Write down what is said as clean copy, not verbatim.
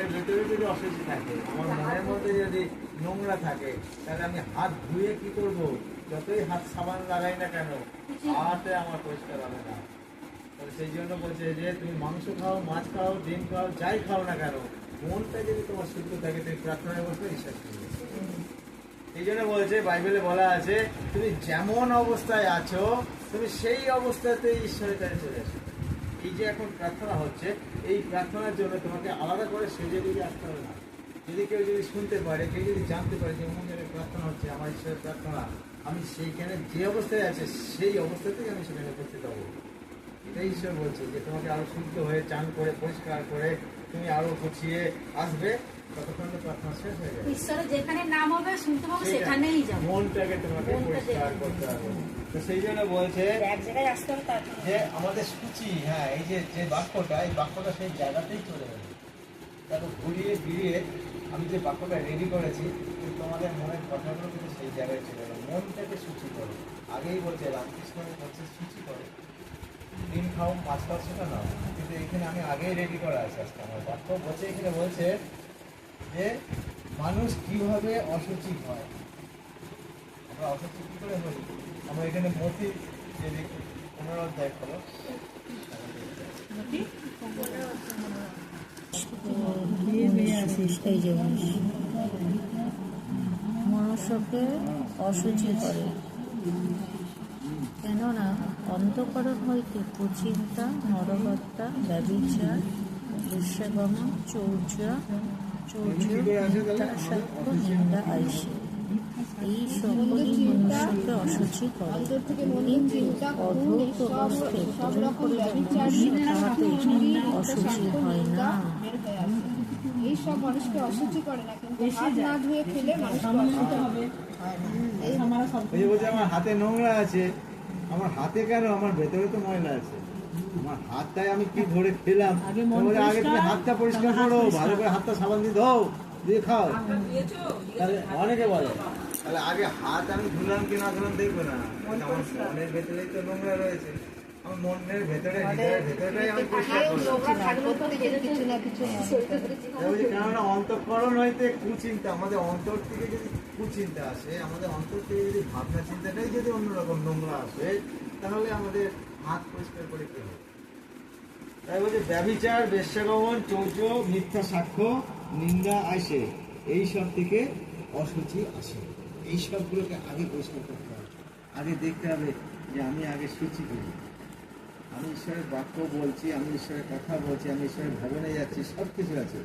মনের ভেতরে যদি অশুচি থাকে, আমার মনের মধ্যে যদি নোংরা থাকে, তাহলে আমি হাত ধুয়ে কি করব? যতই হাত সাবান লাগাই না কেন, হাতে আমার পরিষ্কার হবে না। তাহলে সেই জন্য বলছে যে তুমি মাংস খাও, মাছ খাও, ডিম খাও, যাই খাও না কেন, মনটা যদি তোমার শুদ্ধ থাকে, তুমি প্রার্থনায় বসবে, ঈশ্বর শুনবে। এই জন্য বলছে, বাইবেলে বলা আছে, তুমি যেমন অবস্থায় আছো তুমি সেই অবস্থাতে ঈশ্বরের কাছে চলে আসো। এই যে এখন প্রার্থনা হচ্ছে, এই প্রার্থনার জন্য তোমাকে আলাদা করে সেজে দিয়ে আসতে হবে না। যদি কেউ যদি শুনতে পারে, কেউ যদি জানতে পারে যে অমুক জায়গায় প্রার্থনা হচ্ছে, আমার ঈশ্বরের প্রার্থনা, আমি সেইখানে যে অবস্থায় আছে সেই অবস্থাতেই আমি সেখানে উপস্থিত হবো। এটাই ঈশ্বর বলছে যে তোমাকে আরো শুদ্ধ হয়ে, চান করে, পরিষ্কার করে তুমি আরো গুছিয়ে আসবে, ততক্ষণ তো প্রার্থনা শেষ হয়ে যাবে। ঈশ্বরের যেখানে নাম হবে শুনতে পাবো, সেখানেই যাবো। মনটাকে তোমাকে পরিষ্কার করতে হবে। তো সেই জন্য বলছে এক জায়গায় আসতে হবে, তার যে আমাদের সূচি, হ্যাঁ, এই যে যে বাক্যটা, এই বাক্যটা সেই জায়গাতেই চলে যাবে। তারপর ঘুরিয়ে ফিরিয়ে আমি যে বাক্যটা রেডি করেছি, তোমাদের মনের কথাগুলো কিন্তু সেই জায়গায় চলে যাবে। মনটাকে সূচি করো। আগেই বলছে রামকৃষ্ণ বলছে সূচি করো, ডিম খাও, মাছ খাও, সেটা না, কিন্তু এখানে আমি আগেই রেডি করা আছে। আজকে আমার বাক্য বলছে, এখানে বলছে যে মানুষ কিভাবে অসুচি হয়। আমরা অসুচি কি করে হই? আমরা এখানে মতি যে 15 অধ্যায় খোলো, এই যে মনুষ্যকে অশুচি করে, কেননা অন্তঃকরণ হইতে কুচিন্তা, নরহত্যা, ব্যভিচার, বেশ্যাগমন, মিথ্যা সাক্ষ্য, নিন্দা, আইসে, এই সকলই মনুষ্যকে অশুচি করে। কিন্তু অধৈর্য হস্তে পূজন করিলে মনুষ্য তাহাতে অশুচি হয় না। এই সব মানুষকে অশুচি করে না, কিন্তু হাত না ধুয়ে খেলে মানুষকে অশুচি হবে। বলছে আমার হাতে নোংরা আছে, আমার হাতে কেন, আমার ভেতরে তো ময়লা আছে। আমার হাতটাই আমি কি ধরে খেলাম, আগে তুমি হাতটা পরিষ্কার করো, ভালো করে হাতটা সাবান দিয়ে ধোও, দিয়ে খাও। তাহলে অনেকে বলে, তাহলে আগে হাত আমি ধুলাম কি না ধুলাম দেখবো না, আমার মনের ভেতরেই তো নোংরা রয়েছে। আমার মনের ভেতরটাই আমি পরিষ্কার করলাম। কেননা অন্তঃকরণ হইতে কুচিন্তা, আমাদের অন্তর থেকে যদি কুচিন্তা আসে, আমাদের অন্তর থেকে যদি ভাবনা চিন্তাটাই যদি অন্যরকম নোংরা আসে, তাহলে আমাদের হাত পরিষ্কার করে কি হবে? তাই বলছে ব্যভিচার, বেশ্যাগমন, চৌর্য, মিথ্যা সাক্ষ্য, নিন্দা আসে, এই সব থেকে অশুচি আসে। এই সবগুলোকে আগে পরিষ্কার করতে হবে। আগে দেখতে হবে যে আমি আগে সূচি করি, আমি ঈশ্বরের বাক্য বলছি, আমি ঈশ্বরের কথা বলছি, আমি ঈশ্বরের ভবনে যাচ্ছি, সব কিছু আছে।